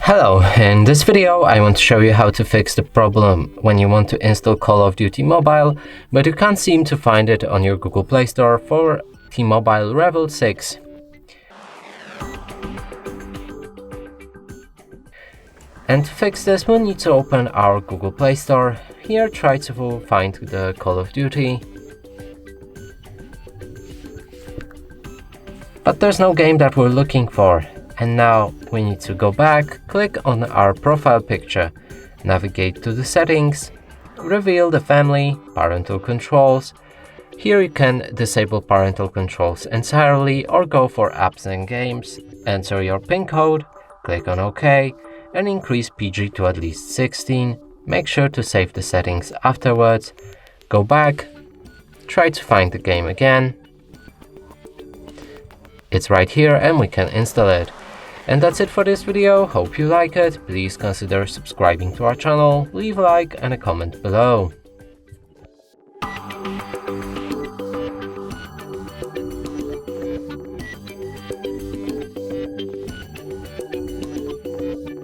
Hello, in this video I want to show you how to fix the problem when you want to install Call of Duty Mobile, but you can't seem to find it on your Google Play Store for T-MOBILE Revvl 6. And to fix this, we'll need to open our Google Play Store. Here, try to find the Call of Duty. But there's no game that we're looking for. And now we need to go back, click on our profile picture, navigate to the settings, reveal the family, parental controls. Here you can disable parental controls entirely or go for apps and games, enter your PIN code, click on OK, and increase PG to at least 16. Make sure to save the settings afterwards. Go back, try to find the game again. It's right here and we can install it. And that's it for this video. Hope you like it. Please consider subscribing to our channel, leave a like and a comment below.